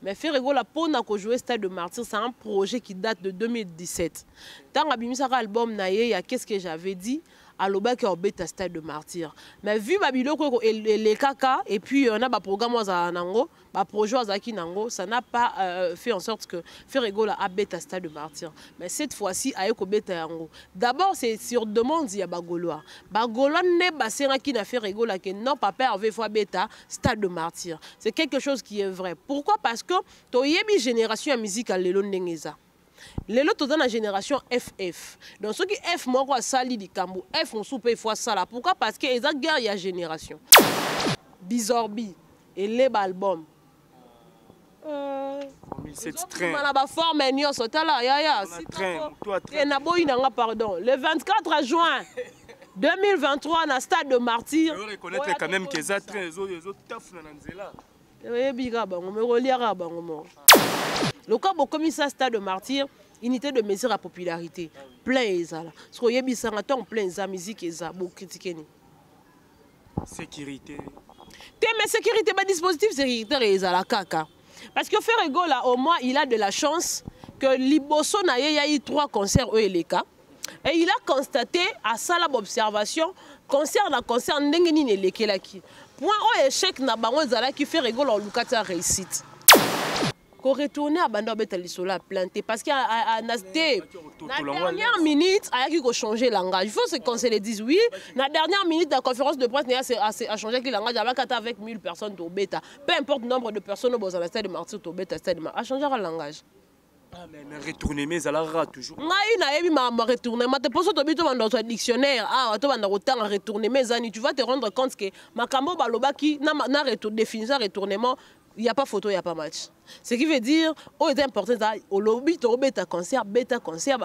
Mais Ferregola, pour jouer Stade de Martyr, c'est un projet qui date de 2017. Dans l'album, il y a qu'est-ce que j'avais dit à l'Oba qui a Stade de Martyr. Mais vu les caca et puis on a un programme projet ça n'a pas fait en sorte que Ferregola a bêta Stade de Martyr. Mais cette fois-ci, d'abord, c'est sur demande il y a Bagoloa. Bagoloa n'est pas qui n'a fait Ferregola que non, papa avait fait bêta Stade de Martyr. C'est quelque chose qui est vrai. Pourquoi? Parce que tu as une génération musicale de l'Ondengeza. Les autres dans la génération FF. Donc ceux qui F moi quoi sali di kambo F on soupe fois ça là. Pourquoi? Parce que les guerre il y a génération. Bizorbi et les albums. C'est train. On a ba forme nyo sota là ya et na boy nanga pardon. Le 24 juin 2023 na Stade de Martyr. Je reconnaître quand même que ça train les autres taf na nzela. Oui, biga bango me reliera bango mo. Le cas au commissaire Stade de Martyr, unité de mesure à popularité. Plein ezala. Ce que yebi sangaton plein za musique eza bo critiquer ni. Sécurité. Mais sécurité ba dispositif sécuritaire ezala kaka. Parce que Ferregola au moins il a de la chance que Liboso na ye a eu 3 concerts au Eleka et il a constaté à ça l'observation concert na concert ndenge ni elekelaki. Point au échec na bango ezala qui Ferregola en lukata réussite. Qu'on retourne à Bando Betalisola planté parce qu'à la dernière minute, il faut changer le langage. Il faut qu'on se le dise. Oui, la dernière minute de la conférence de presse a changé le langage avec 1000 personnes au bêta. Peu importe le nombre de personnes au Stade de Martyr au bêta, a changé le langage. Mais retourner, mais elle aura toujours. Moi, il m'a retourné. Mais tu peux dans ton dictionnaire. Ah, tu vas autant retourner mes années. Tu vas te rendre compte que ma cambo balobaki n'a définition retournement. Il n'y a pas photo, il n'y a pas match. Ce qui veut dire, oh, c'est important, au lobby, tu as bêta concert,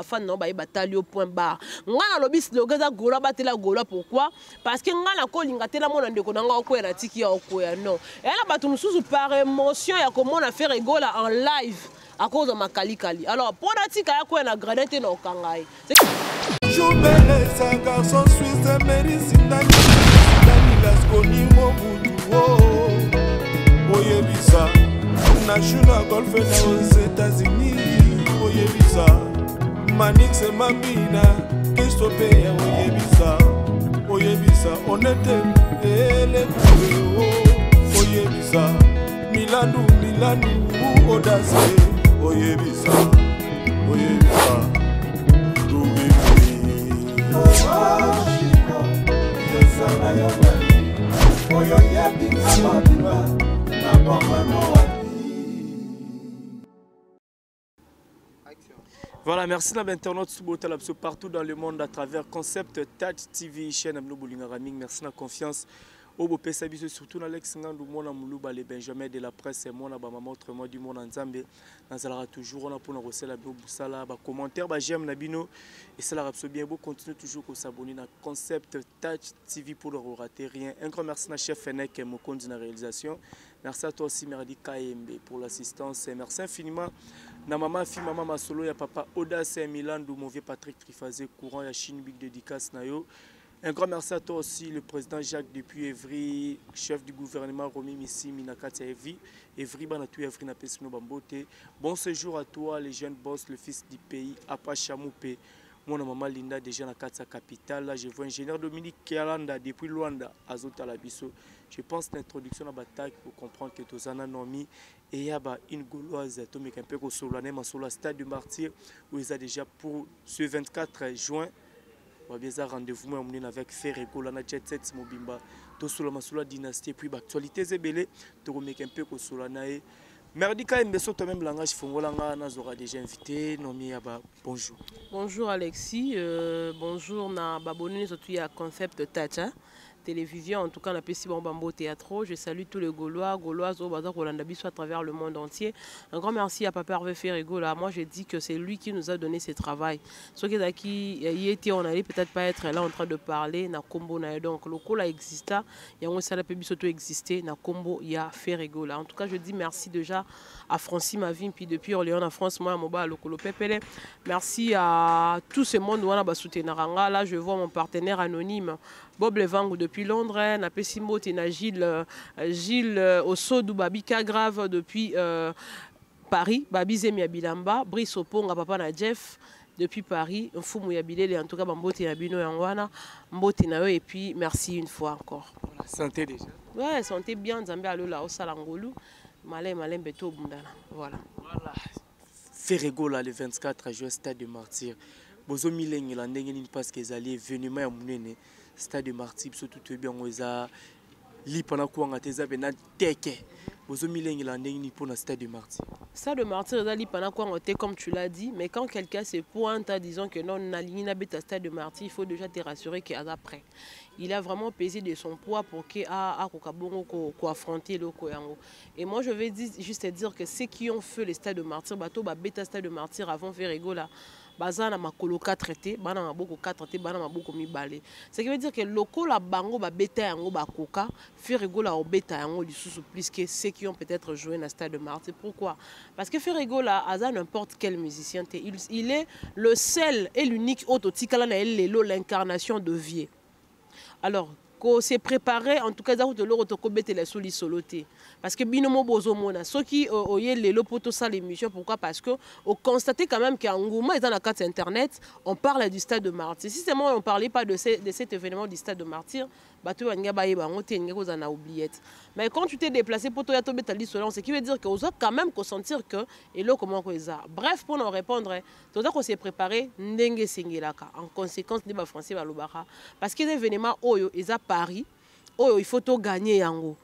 fan non, bataille au point barre. On a lobby, le gars gola batela gola, pourquoi? Parce que on a la tela mon ande ko nanga ko na tiki ya ko ya non. Et là batu mususu par émotion ya comment on a fait rigola en live à cause de ma kali. Alors pour la tika ya ko na granate na okangai. Joubele sa garçon suisse médecine las konimo budu. Oyebisa, National Golf aux États-Unis. Oyebisa, Manix et Mamina, Christophe, Oyebisa, Oyebisa, honnêteté et les coups. Oyebisa, Milano, Audace, Oyebisa, Oyebisa, Voilà, merci à l'internaute partout dans le monde à travers Concept Touch TV, chaîne Amno Boulinga Raming. Merci de la confiance. Au beau Pessabiso, surtout dans l'ex-ngandou, mon amoulouba, les Benjamin de la presse, et mon abamama, autrement du monde en Zambie. Nous allons toujours, on a pour nous recevoir la boussala, commentaire, j'aime Nabino. Et ça l'a bien beau, continuez toujours à s'abonner à Concept Touch TV pour ne rater rien. Un grand merci à chef Fennec et Mokondi dans la réalisation. Merci à toi aussi, Merdi KMB, pour l'assistance. Merci infiniment. Na maman, fille, maman, ma solo, ya papa Audace Milan, mon vieux Patrick Trifazé, courant, ya Chine, big dédicace, Nayo. Un grand merci à toi aussi, le président Jacques depuis Evry, chef du gouvernement Romi Missi, Minakati Evry, Evry, Banatou Evry, Napesino Bambote. Bon séjour à toi, les jeunes boss, le fils du pays, Apa Chamoupé. Mon maman Linda, déjà dans la capitale. Là, je vois ingénieur Dominique Kialanda depuis Luanda, Azota Labiso. Je pense que l'introduction à la bataille pour comprendre que Tozana Nomi et il y a une gauloise, Tomé Kempeko Solanem, sur le Stade du Martyr, où ils ont déjà pour ce 24 juin. On va bien rendez-vous avec Ferregola, na Jet Set Mobimba, tout sur la dynastie, puis l'actualité zébélé, tu remets un peu sur la nae. Merdi KMB, sur même langage fongolanga, nous aura déjà invité. Bonjour. Bonjour Alexis, bonjour na babonné surtout à Concept Touch télévision, en tout cas on appelle si bon Bambo Théâtre. Je salue tous les Gaulois, Gauloises au bazar Rolandabiso à travers le monde entier. Un grand merci à Papa Hervé Ferregola. Moi je dis que c'est lui qui nous a donné ce travail. Ceux qui y étaient, on allait peut-être pas être là en train de parler. Na combo na donc le cola exista. Il y a un seul peu bisoto existé. Na combo il y a Ferregola. En tout cas je dis merci déjà à Francis Mavin puis depuis Orléans en France moi Moba le Colo Pepele. Merci à tout ce monde où on a soutenir. Là je vois mon partenaire anonyme Bob Levango depuis Londres, na Pessimbo, na Gilles Osso Babika Grave depuis Paris, Babize Miabilamba, Brice Oponga, papa na Jeff, depuis Paris, un fou Mouyabilé, en tout cas, Mbote Nabino Yangwana, Mbote Nawe, et puis merci une fois encore. Voilà, santé déjà. Ouais, santé bien, Zambé Alola, Osalangolu, Malin, Beto Bundana. Voilà. Voilà. Ferrego là, le 24 à jouer Stade de Martyr. Bozo Mileng, il a ndengeni parce qu'ils allaient venir à Mounene, Stade de Martyr, surtout tout bien, on a li pendant quoi on a tes amis, teke. Bozo Mileng, il a ndengeni pour le Stade de Martyr. Stade de Martyr, li pendant quoi on était comme tu l'as dit, mais quand quelqu'un se pointe, disant que non, on a ligné à Stade de Martyr, il faut déjà te rassurer qu'il est après. Il a vraiment pesé de son poids pour qu'il affronter le Koyango. Et moi, je vais juste dire que ceux qui ont fait les Stades de Martyr, bateau, bêta Stade de Martyr avant Ferrego là, bazana makolo 4 traité, bana maboko 4 traité, bana maboko mi balé. Ce qui veut dire que loko la bango ba bêta yango ba koka, Ferrego la bêta yango lisusu plus que ceux qui ont peut-être joué dans le Stade de Martyr. Pourquoi? Parce que Ferrego là, aza n'importe quel musicien, il est le seul et l'unique autotikala na lelo l'incarnation de Vie. Alors, qu'on s'est préparé, en tout cas, de l'autre les solis soloté. Parce que binomo bozomona, ceux qui ont les lopoto ça l'émission, pourquoi? Parce que on constatait quand même qu'en Ngouma et dans la carte internet, on parle du Stade de Martyr. Si seulement on ne parlait pas de cet événement du Stade de Martyr, mais quand tu t'es déplacé pour toi, ce qui veut dire que vous avez quand même sentir que et là comment ça. Bref, pour nous répondre, tout ça qu'on s'est préparé ndenge singilaka. En conséquence, les Français balobara parce que les événements oyo ils à Paris, oyo il faut tout gagner yango.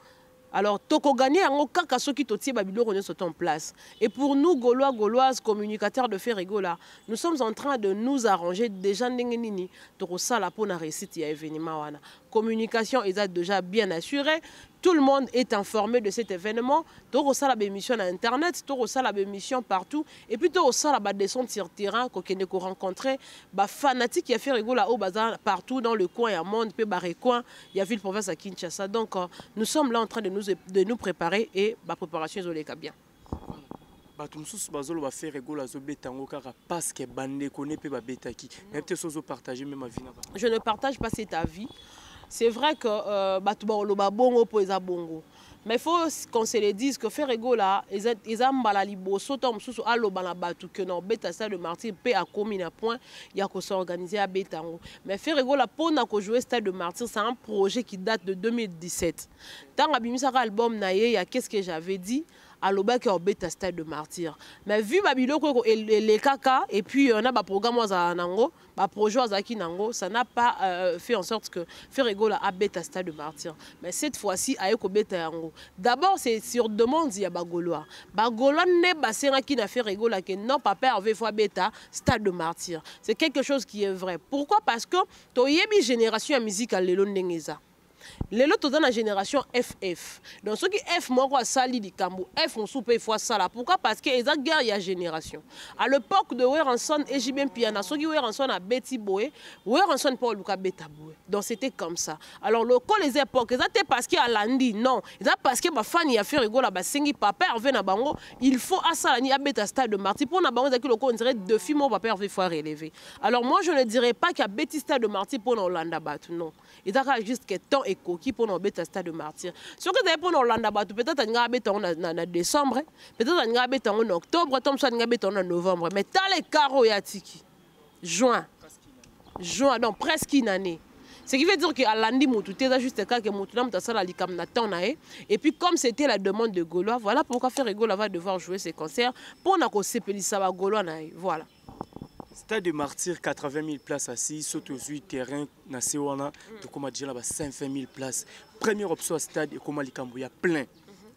Alors, toko gagner en kaka soki totie babilo on est en place. Et pour nous Gaulois Gauloises communicateurs de Ferrego là, nous sommes en train de nous arranger déjà ndenge nini toko sala pour na réussite ya événement wana. Communication est déjà bien assurée. Tout le monde est informé de cet événement. Toko sala émission à internet, toko sala émission partout et puis toko sala ba descendre sur terrain ko kende ko rencontrer ba fanatique ya Ferrego là au bazar partout dans le coin, il y a monde pe baré coin, il y a ville province à Kinshasa. Donc nous sommes là en train de nous préparer et ma préparation est bien. Je ne partage pas cet avis. C'est vrai que mais il faut qu'on se le dise que Ferrego là, ils ont malali bosso tom sous allo banabatu que non bêta Stade de Martyr p a commis un point il y a qu'on s'organiser à Bétango. Mais Ferrego là pour n'a que jouer Stade de Martyr, c'est un projet qui date de 2017. Tant abimisa album naie, il y a qu'est-ce que j'avais dit à l'obak au bêta Stade de Martyr. Mais vu babilo les caca et puis on a un programme à nango, un projet à nango, ça n'a pas fait en sorte que Ferrego là a bêta Stade de Martyr. Mais cette fois-ci a eu bêta yango. D'abord c'est sur demande il y a bagolois. Bagolois ne basera qui n'a fait Ferrego là que non papa avait fois bêta Stade de Martyr. C'est quelque chose qui est vrai. Pourquoi? Parce que to yebi génération musicale lelo ndengeza. Les lots dans la génération FF. Donc ceux qui F moi sali di Kambo, F on soupe fois ça là. Pourquoi? Parce que ils ont guerre il y a génération. À l'époque de Weranson et Jibem Piana, ceux qui Weranson a Betty Boé, Weranson Paul Luka Beta Boé. Donc c'était comme ça. Alors le col les époques, ils étaient parce qu'il y a Landi, non. Ils étaient parce que ma fan y a fait rigoler ba singi papa Hervé na bango, il faut à ça ni à Beta Stade de Martyr pour na bango que le on dirait deux filles mon papa Hervé faut relever. Alors moi je ne dirais pas qu'il y a Betty Stade de Martyr pour Hollanda Batu, non. Ils ont juste que temps et coquille pour nos bêtes à Stade de Martyr. Ce que vous pour Hollanda Batu, peut-être qu'on a bêté en décembre, peut-être qu'on a bêté en octobre, comme ça on a bêté en novembre. Mais t'as les carreaux et atiki. Juin, donc presque une année. Ce qui veut dire qu'à lundi, tu as juste cas que tu as la likam na temps et puis comme c'était la demande de Gaulois, voilà pourquoi Ferrego va devoir jouer ses concerts pour na ko sepeli ça va Gaulois nae. Voilà. Stade de Martyr, 80 000 places assises, saute aux 8 terrains, na Sewana, de comment dire là-bas, 500 000 places. Première option à stade, et comment il y a plein.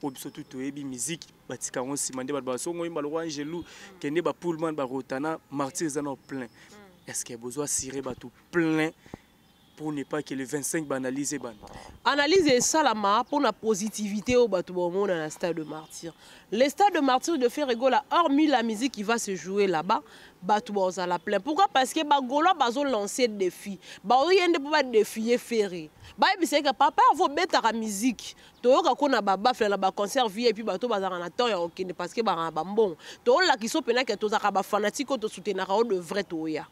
Option tout au ébi musique, batika on si mandé ba songo imba lo angelou, kende ba pullman ba rotana, Martyr zano plein. Est-ce qu'il y a besoin de cirer ba tout plein pour ne pas que le 25 banalise ban? Analyser ça là pour la positivité au bateau dans le Stade de Martyr. Le Stade de Martyr de Ferrego là, hormis la musique qui va se jouer là-bas, bateau à la plein. Pourquoi? Parce que Bagolo bazo lancer des défis. Ba oyende pour pas défier Ferré. Ba c'est que papa faut mettre la musique. To ka kona baba faire la concert vie et puis bateau bazara na temps ya okende parce que ba bon. To la qui so pena que to za ba fanatique to soutenir de vrai toya.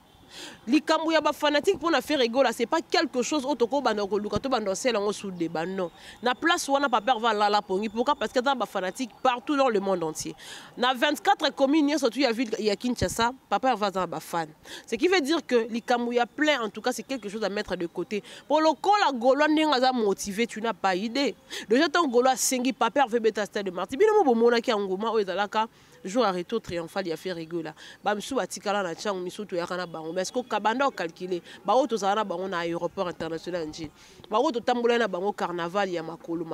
likambo ya ba fanatique pour na faire rigola c'est pas quelque chose otoko bandoko luka to bandosel en sous débat non na place wana papa va la pongi pourquoi parce que dans ba fanatique partout dans le monde entier na 24 communes surtout ya ville ya Kinshasa papa va dans ba fan ce qui veut dire que likambo ya plein en tout cas c'est quelque chose à mettre de côté pour le col la golo ndinga za motivé tu n'as pas idée déjà ton golo sengi papa veut beta stade de Martyr bino mo mona ki ngoma o ezalaka jour à retour triomphal il a fait rigola ba msu batikala na changu misutu ya kana bango mais est-ce que kabanda calculer ba auto zana bango na aéroport international nji ba auto tambola na bango carnaval ya makolo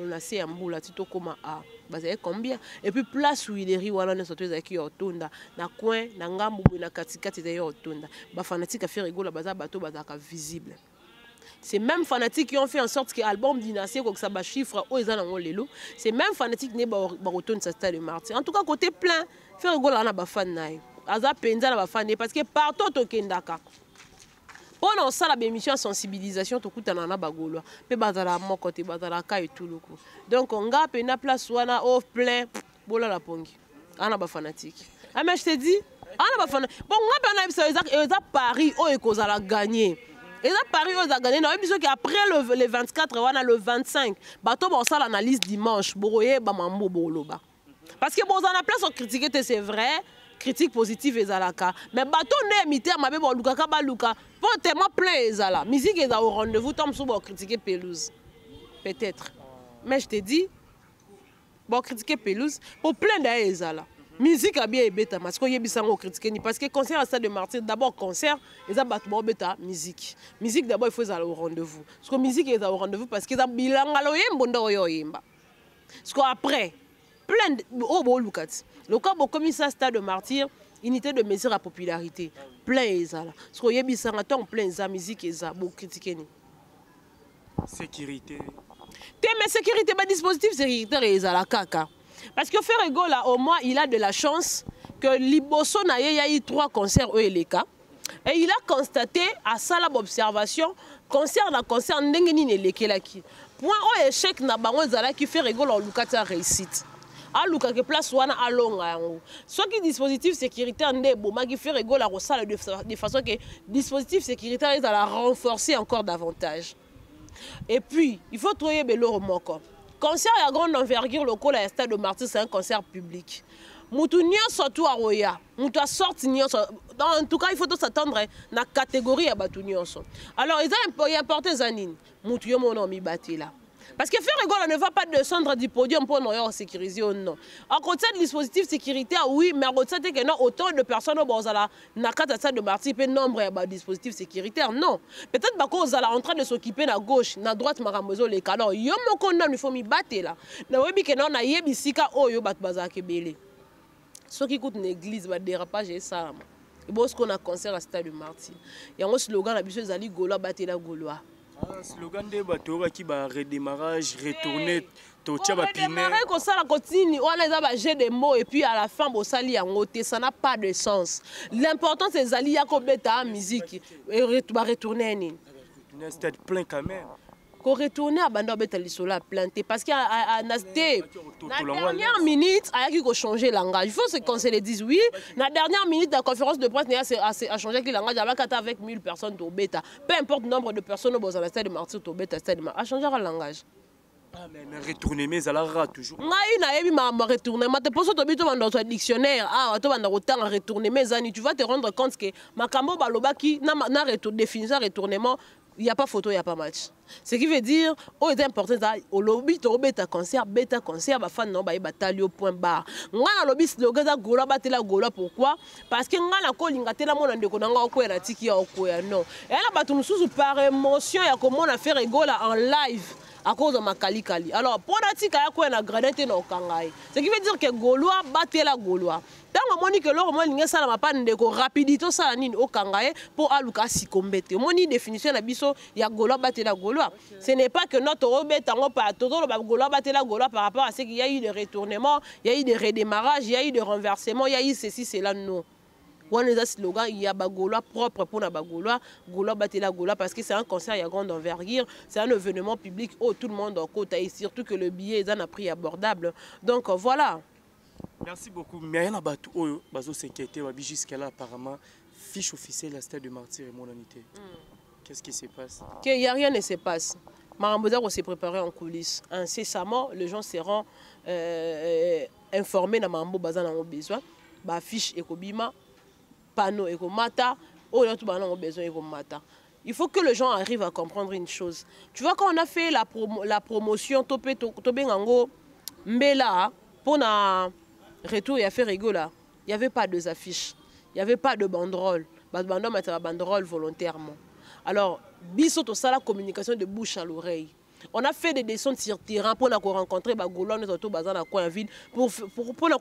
na se ya mbula tito koma a bazé combien et puis place où il est wana ne soto ezaki otonda na coin na ngambu na katikati de otonda ba fanatique a fait rigola baza bato bazaka visible. C'est même fanatiques qui ont fait en sorte que l'album Dynastie, que ça va chiffre, c'est même fanatiques qui ont retourné sa stade de Martyr. En tout cas, côté plein, faire rigoler à la fan. Aza penza la fan parce que partout au Kendaka. Pendant ça, la émission sensibilisation, tout le monde a bagolo. Pe bazala mo côté bazala ka et tout le coup. Donc on a pena place wana off plein, bola la pongi. Ana ba fanatique. Ah mais je te dis, ana ba fanatique. Bon on a pena ça Paris o ekozala gagner. Et là, Paris, on a gagné. Après le 24, on a le 25. Bateau, on a l'analyse dimanche. Parce que bon, on a place on critique, c'est vrai. Critique positive et zalaka. Mais bateau, on est imité, on a luka kabaluka. Pour tellement plein et zala. Musique est au rendez-vous, tom sous critiquer pelouse. Peut-être. Mais je te dis, bon critiquer pelouse pour plein d'ailleurs zala. Musique a bien bêta parce que yebisango critiquer ni parce que concert à stade de Martyr d'abord concert et ça battement bêta musique d'abord il faut aller au rendez-vous parce que musique est au rendez-vous parce que ça bilanga lo yembo ndo yo yemba parce que après plein oh bon lukat le cas bon comme ça stade de Martyr unité de mesure à popularité plein et ça là parce que yebisanga ton plein za musique et ça bon critiquer ni sécurité mais sécurité ba dispositif sécuritaire et ça la caca. Parce que Ferrego là au moins il a de la chance que Liboso na y a eu 3 concerts au LK et il a constaté à ça l'observation concert na concert ndenge nini lekelaki point au échec na bango zala qui Ferrego là lukata réussite a luka que place wana alonga yango ce qui dispositif sécuritaire ndé boma qui Ferrego là resala de façon que dispositif sécuritaire ils la renforcer encore davantage et puis il faut trouver beloro moko. Concert à grande envergure local à stade de Martyr, c'est un concert public. Moutounian surtout à Roya, moutoua sorti en tout cas il faut s'attendre à la catégorie à Batounian. Alors ils ont importé Zanine, moutouyo mon ami batté là. Parce que faire rigolo ne va pas descendre du podium pour nous sécuriser ou non. À côté de dispositif sécuritaire, oui, mais à côté de que non, autant de personnes au Bozala n'a qu'à de Martyr, nombre de dispositifs sécuritaires, non. Peut-être que vous allez en train de s'occuper de gauche, de droite, maramozo les alors il faut m'y battre là. Na webi que non, na yebi sika oyo bat bazake belé. Ce qui coûte une église, va dérapage et ça. Et bon, ce qu'on a concert à stade de Martyr. Il y a un slogan, la biche zali Gaulois, battez la Gaulois. Slogan de bateau qui va redémarrage, retourner, tocha va piner. Redémarrer comme ça, la continue, on a des des mots et puis à la fin, on s'allie en côté, ça n'a pas de sens. L'important c'est d'allier à la musique et retourner. Un stade plein quand même. Qu'on retourne à Banda Betalisola planté parce qu'à la dernière minute, il y a changé le langage. Il faut qu'on se le dise, oui. La dernière minute de la conférence de presse a changé le langage avec 1000 personnes au bêta. Peu importe le nombre de personnes au stade de Martyr au bêta, a changé le langage. Ah, mais retourner, mais ça la toujours. Je retourner. Mais tu peux dans ton dictionnaire. Ah, tu vas retourner. Mais tu vas te rendre compte que ma cambo balobaki n'a définition retournement. Il n'y a pas photo, il n'y a pas match. Ce qui veut dire, oh, c'est important, au lobby, tu as concert, bah, fan, non, bah, bataille au point barre. Moi, le lobby, le gars, gola, batte la gola, pourquoi? Parce que moi, la colle, il la monde de konanga, au quoi, la tiki, au quoi, non. Et là, bah, tu nous sous par émotion, il y a comment on a fait rigola en live. À cause de ma kali. Alors, pour la tika, il y a une grenade dans le kangaï. Ce qui veut dire que Gaulois batte la Gaulois. Tant que l'homme a ça n'a pas de rapidité ça au kangaï pour aluka si combattre. Mon définition la biso il y a Gaulois batte la Gaulois. Ce n'est pas que notre robet en pas tout le Gaulois batte la Gaulois par rapport à ce qu'il y a eu des retournements, il y a eu des redémarrages, il y a eu des renversements, il y a eu ceci, cela, non. On a un slogan, il y a Gaulois propre pour la Gaulois, Gaulois batte la Gaulois parce que c'est un concert à grande envergure, c'est un événement public où tout le monde en côte et surtout que le billet est à un prix abordable. Donc voilà. Merci beaucoup. Mais il y a un bateau qui s'inquiète jusqu'à là apparemment. fiche officielle à Stade de Martyr et mon unité. Qu'est-ce qui se passe? Il n'y a rien ne se passe. Marambosa s'est préparé en coulisses. Incessamment, les gens seront informés dans Marambo Bazan en besoin. Ba fiche ekobima, panneau ekomata, oh là tout bazan besoin ekomata. Il faut que les gens arrivent à comprendre une chose. Tu vois, quand on a fait la promotion Topé Ngango Mbela pour un retour et à faire rigola, il n'y avait pas de affiches, il n'y avait pas de banderole. Bandom était la banderole volontairement. Alors, biso to ça la communication de bouche à l'oreille. On a fait des descentes sur terrain pour rencontrer Bagolon et surtout Bazan à coin ville pour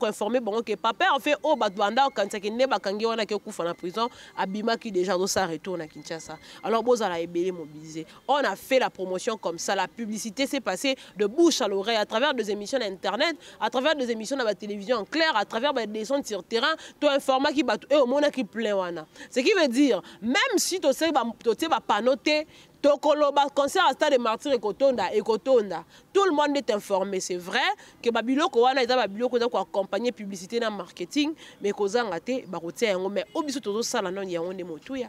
informer bon que papa en fait oh Banda quand ça qui n'est pas kangi on a qui coupe en prison Abima qui déjà doit ça retourne à Kinshasa. Alors Boza la ébélé mobilisé. On a fait la promotion comme ça, la publicité s'est passée de bouche à l'oreille à travers des émissions d'internet, à travers des émissions de la télévision en clair, à travers des descentes sur terrain, tout un format qui bat et au monde qui plein wana. Ce qui veut dire même si tu sais pas panoter Tokoloba, concert à Stade de Martyr et Kotonda. Tout le monde est informé. C'est vrai que Babiloko wana eza Babiloko za ko accompagner publicité na marketing mais koza ngate ba rotia yango mais obiso tozo sala non yango ne motuya.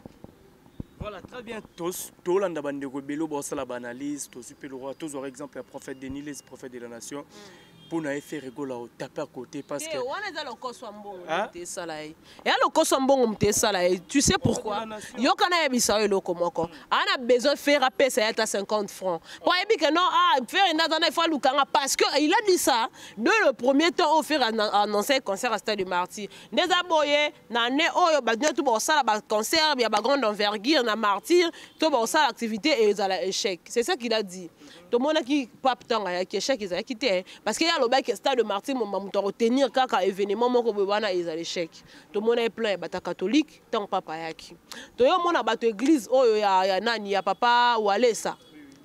Voilà, très bien. Tous landa bande ko belo bo sala banalise, tous super le roi, tous par exemple le prophète Denis les prophète de la nation. Pour nous faire rigoler au taper à côté parce que tu sais pourquoi yo kana yebisa yo lokomoko ana besoin de faire appeler ça à 50 francs pour dire que non faire une dans il faut lukanga parce que il a dit ça de le premier temps offert annoncer concert à Stade de Martyr des aboyé na né oyo ba tout bon ça ba concert ya ba grande envergure na Martyr tout bon ça activité et ça échec c'est ça qu'il a dit tout le monde qui pas tant ya échec ils a quitté parce que le bac Stade de Martyr mon retenir kaka événement moko bwana ils a l'échec tout le monde est plein bata catholique tant papa yaki to yo mona bato église oyo ya nani ya papa walesa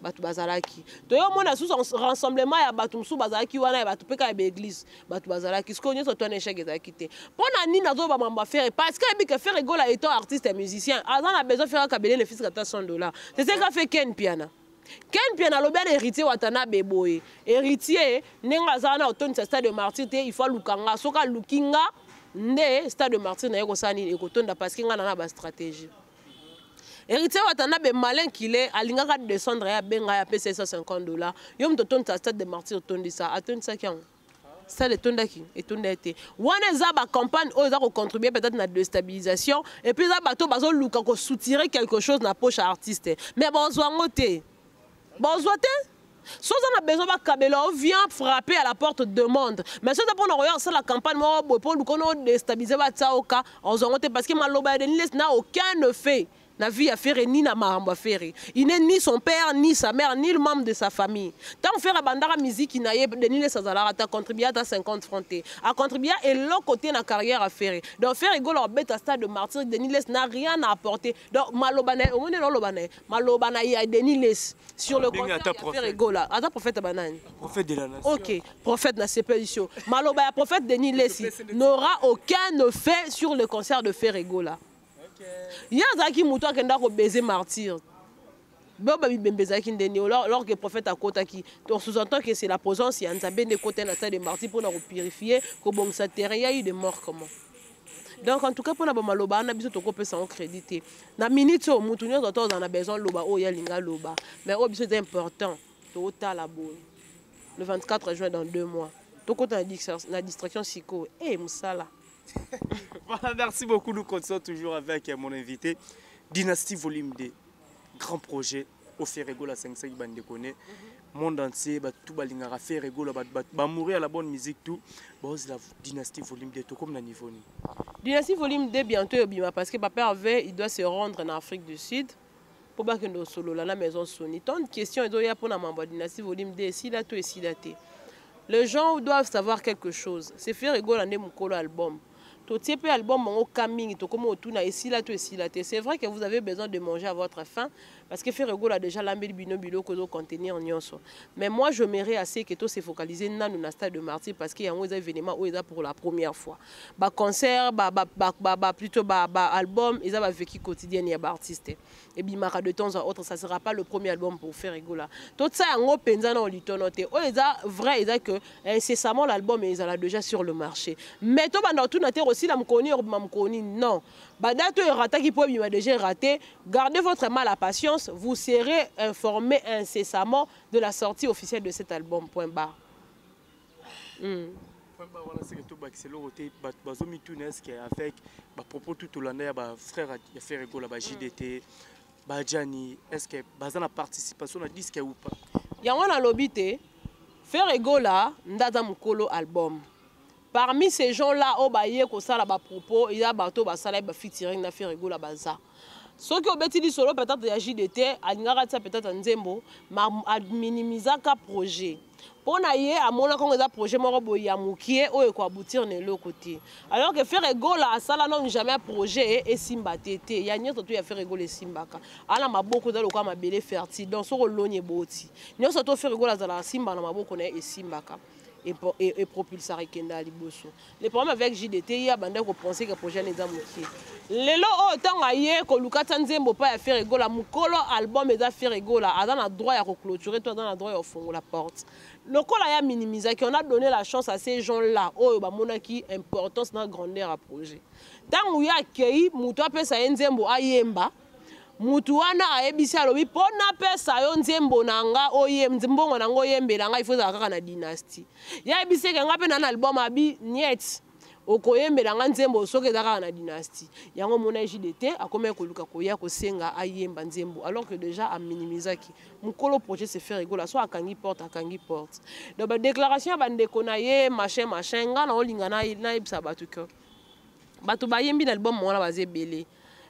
bato bazalaki to yo mona sous rassemblement ya bato musu bazalaki wana ya bato peka ya église bato bazalaki ce qu'on est surtout un échec ezalaki te pona nini nazo ba mamba faire parce que bi que faire rigola étant artiste et musicien azan a besoin faire kabele le fils kata $100 c'est ce qu'a fait Ken Piana. Ken Piana lobe héritier watana beboye héritier nenga zana autonome Stade de Martyr il faut lukanga soka lukinga ne Stade de Martyr na yeko sani ekotonda parce que ngana na ba stratégie héritier watana be malin qu'il est alingaka descendre ya benga ya pesa $150 yom totonne Stade de Martyr tondi ça attend ça kian ça le tondaki et tondate wana za ba campagne o za ko contribuer peut-être na déstabilisation et puis za bato bazo luka ko soutirer quelque chose na poche artiste mais bon zoangote bonjour, si on a besoin de Kabela, on vient frapper à la porte de monde. Mais si on regarde la campagne, pour nous déstabiliser, parce que Maloba n'a aucun effet. Na vie à faire ni na marambo à faire. Il n'est ni son père, ni sa mère, ni le membre de sa famille. Tant faire à bandara musique, il n'a pas de Sazalara, a contribué à 50 francs. A contribué et l'autre côté na carrière à faire. Donc faire rigolo à bête à Stade de Martyr, Denis n'a rien à apporter. Donc Malobane, au moins Malobana, il y a Denis sur le concert à faire rigolo. Attends prophète banane. Prophète de la nation. Ok, prophète na séparation. Maloba, prophète Denis n'aura aucun effet sur le concert de faire rigolo. Il y a qui mouton qui a baiser martyr. Alors que le prophète a côté qui sous-entend que c'est la présence, il y a un de côté de Stade de Martyr pour nous purifier, que bon ça terrain il y a eu des morts comment. Donc en tout cas pour na maloba na biso to ko pesa en crédité. Na minute au mouton on a besoin loba o ya linga loba. Mais au biso c'est important. To ta la bonne. Le 24 juin dans 2 mois. To côté la distraction psycho. Eh musala. Voilà, merci beaucoup. Nous continuons toujours avec mon invité. Dynastie Volume 2. Grand projet. Au Ferrego, la 5-5 bande connaît. Monde entier, tout balingara Ferrego, va mourir à la bonne musique, tout. Bon, c'est la Dynastie Volume 2, tout comme la niveau. Dynastie Volume 2, bientôt, parce que papa avait, il doit se rendre en Afrique du Sud. Pour pas que nous solo la maison Sony. Tant de questions, il doit y avoir pour la membre Dynastie Volume 2, si là, tout est si daté. Les gens doivent savoir quelque chose. C'est Ferrego, l'année mon album. Album coming c'est vrai que vous avez besoin de manger à votre faim parce que Ferrego a déjà l'ambé bilo que contenir nyonso mais moi je m'aimerais assez que tout se focaliser dans le Stade de Martyr parce qu'il y a un événement où ils a pour la première fois ba concert plutôt album ils a vécu quotidien il y a artiste et bimara de temps en autre ça sera pas le premier album pour Ferrego là tout ça en penza na litonote ils a vrai ils a que incessamment l'album ils a déjà sur le marché mais tout dans tout aussi la mkoni mkoni non badato erata qui peut bien déjà raté gardez votre mal à patience vous serez informé incessamment de la sortie officielle de cet album point barre. Voilà, c'est que tout baxelo côté bazomi tunes qui avec propos tout hollandais ba frère ya fait rigolo ba JDT ba Jani est-ce que bazana participation na disque ou pas yango na lobité faire rigolo ndata mukolo album parmi ces gens là au baye ko sala ba propos il y a bato ba sala ba featuring na faire rigolo baza ce qui obeti di solo peut-être ya JDT alingara ça peut-être nzembo ma minimiser ka projet pour naie à mon quand les projets moro boya mukie o ko aboutir ne l'autre côté alors que faire rigolo à ça là non jamais projet et simba tété ya nyoto to ya faire rigolo simbaka ala maboko dans le kwa mabele fertile donc so lonye boti nyoso to faire rigolo za la simba na maboko na e simbaka et propulser Kenda Liboso. Le problème avec JDT, il y a bandé qui penser que le projet n'est pas mouillé. Le lot autant ailleurs que Lucas Tanzembo pas faire rigolo, mukolo album est à faire rigolo, a dans le droit à clôturer, toi dans le droit à ouvrir la porte. Le col a minimisé, qu'on a donné la chance à ces gens-là, oh bah mon qui importance dans grandeur à projet. Tant où il y a accueilli, muto peut ça Nzembo ayemba. Mutu wana ayebisi alobi pona pesa yo nzembo nanga oyem nzembongo nanga oyembela nga ifoza kaka na dynastie ya ebisi ke nga pe na album abi niet okoyembela nga nzembo soke kaka na dynastie yango mona JDT akoma koluka koya kosenga ayemba nzembo alors que déjà a minimisaki mukolo projet se faire rigolo so akangi porte donc ba déclaration ba ndeko na ye machin nga na olinga na ibsa batu ke batu bayembi na album mona bazebele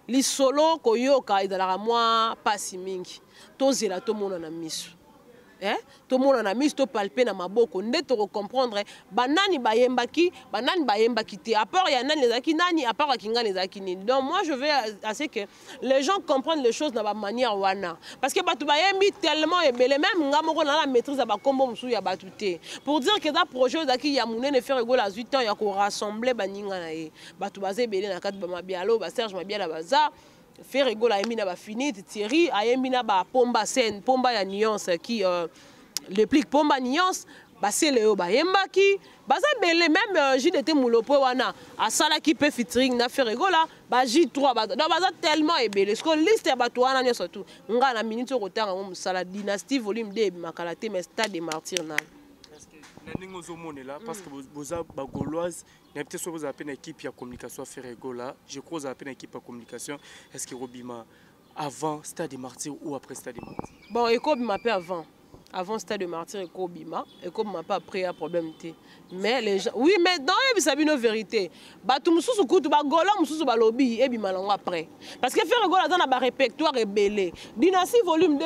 li solo koyoka idala moi pasi mingi tozela to mona na misu to mona na misu to palper na maboko nde to comprendre banani bayembaki te à part ya nani ezaki nani à part kinga ezaki nini donc moi je veux assez que les gens comprennent les choses na ba manière wana parce que batu bayembi tellement ebele même nga moko na la maîtrise ba kombo musu ya batu te pour dire que da projet ezaki ya munene faire rigolo à 8 ans ya ko rassembler baninga na ye batu bazebele na kati ba mabialo ba Serge Mabiala baza faire rigolo a na ba finite Thierry a na ba pomba scène pomba ya nuance qui le plique pomba nuance ba c'est le ba yembaki baza belé même JDT mulopo wana a sala qui peut featuring na faire rigolo ba J3 ba donc baza tellement ebelé ce que liste ba to wana surtout nga na minute rotanga mo sala dynastie volume 2 makalate mais stade des martyrs na parce que vous avez Gauloise, il y a peut-être vous avez une équipe de communication à faire Gola. Je crois que vous avez une équipe de communication. Est-ce que Robima avant Stade des Martyrs ou après Stade des Martyrs? Bon, Eko m'a fait avant Stade des Martyrs Eko Bima, Eko m'a pas après un problème té. Mais les gens oui, mais dans les sabino vérité. Ba tout mususu kutu ba Gola mususu ba lobby et bima lango après. Parce que faire Gola dans ba répertoire rebelle. Dynastie volume 2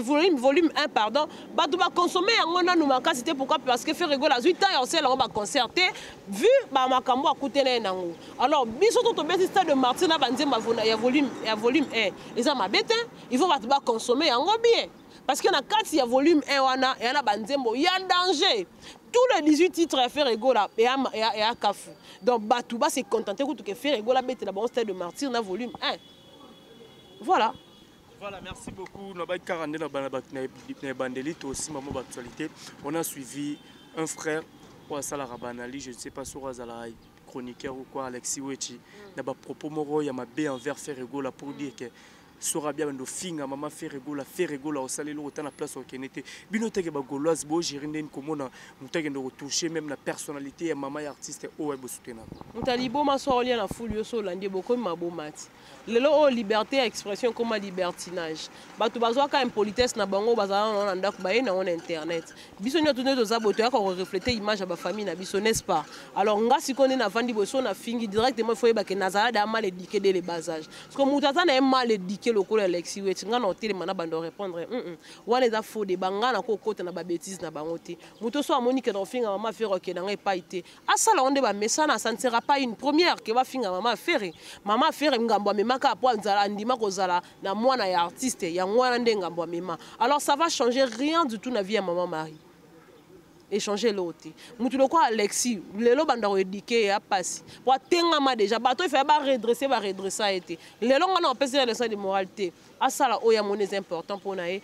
volume 1 pardon, ba tout ba consommer yango na nous maka c'était pourquoi parce que faire Gola 8 ans on sait là on va concerter vu ba makambo akuté na nango. Alors biso to beti Stade de Martyrs na banzemba ya volume 1. Les gens mabete, il faut ba consommer yango bien. Parce que dans 4 il y a volume 1 wana et y a banzembo, il y a danger. Tous les 18 titres à faire Egola et à Kafou. Donc Batouba s'est contenté que faire Egola bête là-bas Stade de Martyrs dans volume 1. Voilà. Voilà, merci beaucoup. On a suivi un frère pour Salah Rabanali, je ne sais pas sur Azala chroniqueur ou quoi, Alexis Wechi. Il y a des propos moraux, il y a ma baie envers faire Egola pour dire que sera bien de finga maman faire rigola au salé autant la place au Kenete binote que bagoloise bo gérer une commune mutage de retoucher même la personnalité et maman artiste au web soutenir mutalibo ma so lien na fulio so landé beaucoup mabo mati lelo o liberté expression comme libertinage batu bazwa ka impolitesse na bango bazala na ndako ba na on internet biso nyoto ne doza boto ya ko refléter image ya ba famille na biso n'est-ce pas alors nga sikone na vandi boso na fingi directement faut ba que nazala da mal éduqué dès le bas âge parce que mutata na mal éduqué le col Alexis Wechi nga na hôtel mana bando répondre wana za faux de banga na ko kota na ba bêtise na bango te muto so amoni que dans finga mama faire que na ngai pas été asala onde ba mesana ça ne sera pas une première que va finga mama faire ngambo memaka po nzala ndima ko zala na mwana ya artiste ya mwana nde ngambo mema alors ça va changer rien du tout na vie ya maman Marie échanger l'autre. Mutulo quoi Alexis, lelo banda ko éduquer ya passer. Pour tengama déjà bato il fait ba redresser a été. Lelo ngana on pèse leçon de moralité. À ça là oya monnaie important pour na et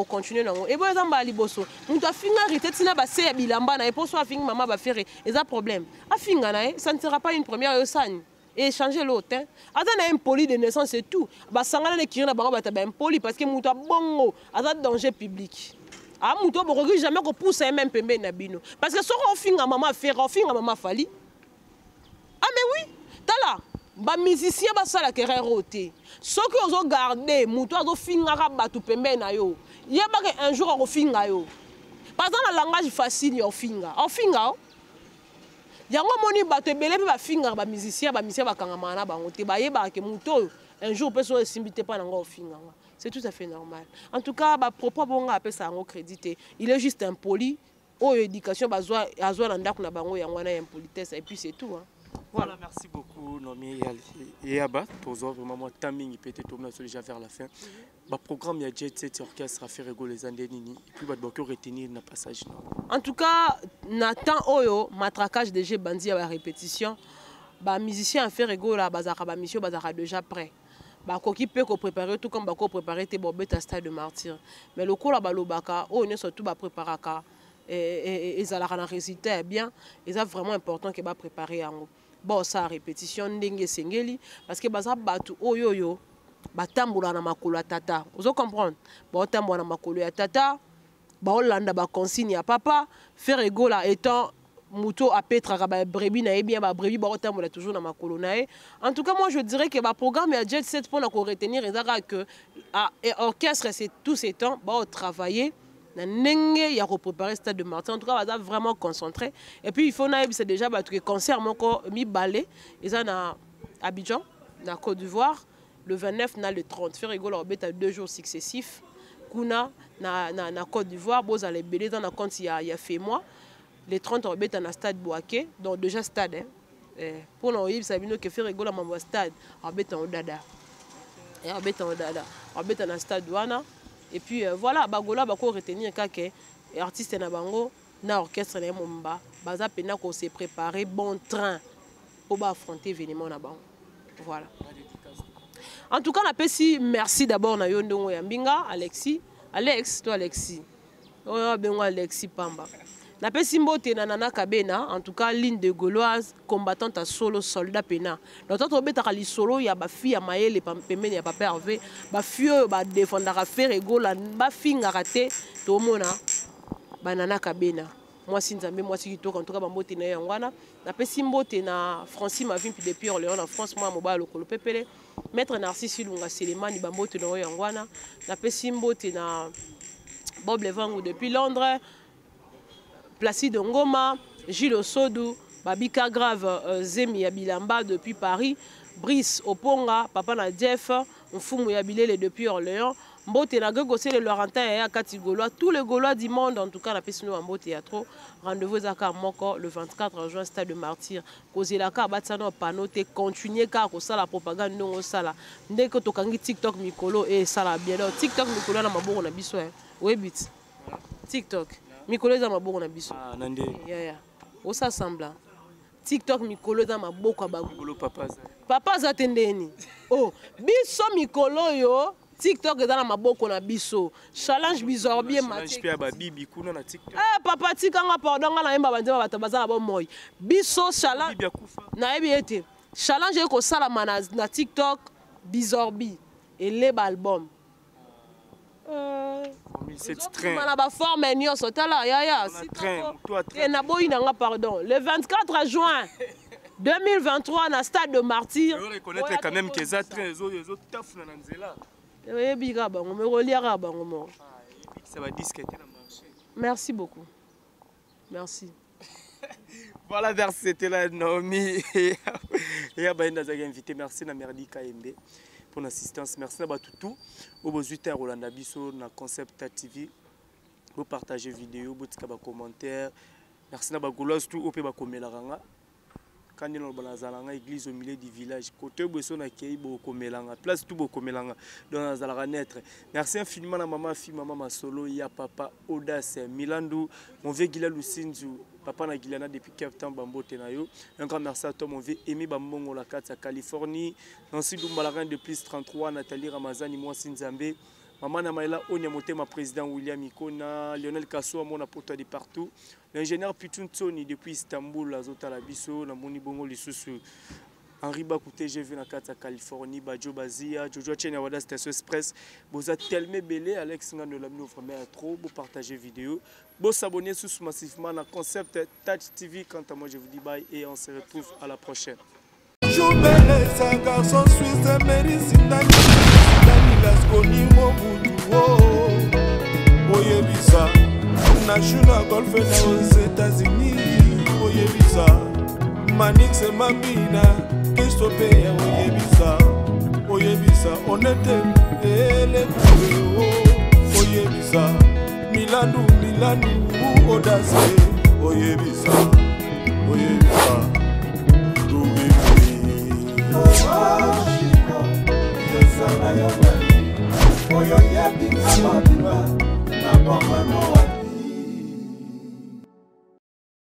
continuer nango. Et bon ezamba liboso. Mutu afinga rite tina ba se ya bilamba na et pour so afinga maman ba faire et ça problème. Afinga na ça ne sera pas une première yosan. Et échanger l'autre. Attends, un impoli de naissance et tout. Bah, ça n'a pas de impoli parce que mouta bongo, attends danger public. Ah, mouta bongo, jamais qu'on pousse un même pembe nabino. Parce que si on finit à maman faire, on finit à maman fali. Ah, mais oui, t'as là. Bah, musicien, bah, ça la carrière roté. Ce que vous gardez, mouta, vous finissez à battre pembe na yo. Il y a pas un jour on finit à yo. Par exemple, le langage facile, on finit. On finit. Yango moni bato ebele pe ba finga ba musicien ba kangama na bango te ba yeba ke muto un jour peut se simbité pas nango finga. C'est tout à fait normal. En tout cas ba propos bonga appelle ça en crédité. Il est juste impoli au éducation bazwa azwa na ndako na bango yango na impolitesse et puis c'est tout hein. Voilà, merci beaucoup Nomi et Abba pour vraiment timing peut-être on a déjà vers la fin. Le programme il y a Jet Set orchestre à faire rigoler les Andénini et puis bah retenir le passage. En tout cas, Nathan Oyo matraquage de G bandi à la répétition. Bah musicien à faire rigoler bazaka ba mission bazaka déjà prêt. Bah koki peut ko préparer tout comme ba ko préparer tes bobet à stade de martyr. Mais le coup là ba lobaka on est surtout ba préparer ka et ça la résultat bien, et ça vraiment important que ba préparer en bon ça répétition ndenge sengeli parce que baza batu oyoyo batambula na makolo ya tata vous comprendre ba tambula na makolo ya tata ba olanda ba consigne ya papa faire égola étant muto a petra ba brebis na bien ba brebis ba tambula toujours na makolo na e. En tout cas moi je dirais que ba programme ya Jet Set pour na ko retenir ezaka que orchestre c'est tous ces temps ba travailler il y a préparé stade de Martin. En tout cas, on va vraiment concentré. Et puis, il faut c'est déjà que concert mi balé. Ils ont à Abidjan, na Côte d'Ivoire, le 29, na le 30. Faire rigolo, on à 2 jours successifs. Kuna na Côte d'Ivoire, vous allez belé dans la compte il y a fait mois. Le 30, on va à stade Boaké, donc déjà stade. Hein. Pour nous, il s'agit que faire rigolo à stade, on va en Dada. Et on va en stade Douana. Et puis voilà, bagola bako retenir kake artiste na bango na orchestre na momba baza pena ko se préparer bon train pour affronter événement na bango. Voilà. En tout cas, on appelle si merci d'abord na yondongo ya mbinga Alexis. Toi Alexis. Oh bengo Alexis Pamba. Na pesi mbote na Nana Kabena, en tout cas ligne de Gauloise, combattante à solo soldat pena. Dans notre beta li solo ya ba fille ya maele pemene ya papa Hervé, ba fille ba défendre faire egola ba finga raté to mona ba Nana Kabena. Moi si nzambe moi si kitoko en tout cas ba mbote na yangwana. Na pesi mbote na Francis Mavim puis depuis Orléans en France moi moba lokolo pepele. Maître Narcisse Lunga Selemani ba mbote na yangwana. Na pesi mbote na Bob Levangu depuis Londres. Placide Ngoma, Gilles Osodou, Babika Grave, Zemi Yabilamba depuis Paris, Brice Oponga, Papa Nadjef, Mfumu Yabilele depuis Orléans, Mbote Nagogosé le Laurentin et Akati Gaulois, tous les Gaulois du monde, en tout cas, la Pessino en Mbote Théâtre. Rendez-vous à Moko le 24 juin, stade de Martyr. Kozilaka, Batsano, Panote, continuez car ça la propagande non sala. Dès que tu as TikTok Mikolo et ça la bien. TikTok Mikolo, na maboko na biso. Oui, bit. TikTok. Mikolo za maboko na biso. Ah, nande. Yeah. Osa sembla. TikTok Mikolo za maboko ba Mikolo papa za. Papa za tendeni. Oh, biso Mikolo yo, TikTok za na maboko na biso. Challenge bizarre bien maté. Challenge pia ba bibi kuna na TikTok. Papa tikanga pardon nga na yemba banzema batabaza na bo moy. Biso challenge. Bibi akufa. Na yebi ete. Challenge ko sala na TikTok bizorbi et les album. 2007 train. On a ba forme nyonso tala ya. Et na boyi nanga pardon. Le 24 juin 2023 na stade de Martyr. On reconnaître quand même que ça train zo taf na nzela. Oui, biga bango me reliera bango mo. Ça va disqueter na marché. Merci beaucoup. Merci. Voilà, merci, c'était là Naomi et Abaïna Zaga invité. Merci na Merdi KMB pour l'assistance. Merci à tout. Au beau 8h Rolanda Bisso na Concept TV. Vous partagez vidéo, vous tika ba commentaire. Merci na ba Gauloise tout au pe ba komelaranga. quand on a église au milieu du village côté bosso na kei boko melanga place tout boko melanga dans la naître. Merci infiniment à maman fille maman Masolo ya papa Audace Milandu mon vieux Gila Lusinzu papa na Gilana depuis Cape Town Bambote na yo. Un grand merci à toi mon vieux Emi Bambongo la Katsa Californie. Nancy Dumbalaran de plus 33 Nathalie Ramazani moi Sinzambe. Maman Namaila Onyamotema président William Ikona, Lionel Kasso mon apôtre de partout. L'ingénieur Pitun Tsoni depuis Istanbul, Azota Labiso, Namoni Bongo Lisusu. Henri Bakouté, j'ai vu dans la Californie, Badjo Bazia, Jojo Tchéniawada Station Express. Vous êtes tellement belé, Alex Nga de la vraiment trop, vous partagez vidéo. Vous s'abonnez sous massivement dans le concept Touch TV. Quant à moi, je vous dis bye et on se retrouve à la prochaine. National Golf aux États-Unis, Oyebisa, Manix et Mamina, Christophe, Oyebisa, Oyebisa, Honnête et les Oyebisa, Milanou, Audace, Oyebisa, Oyebisa, Oyebisa,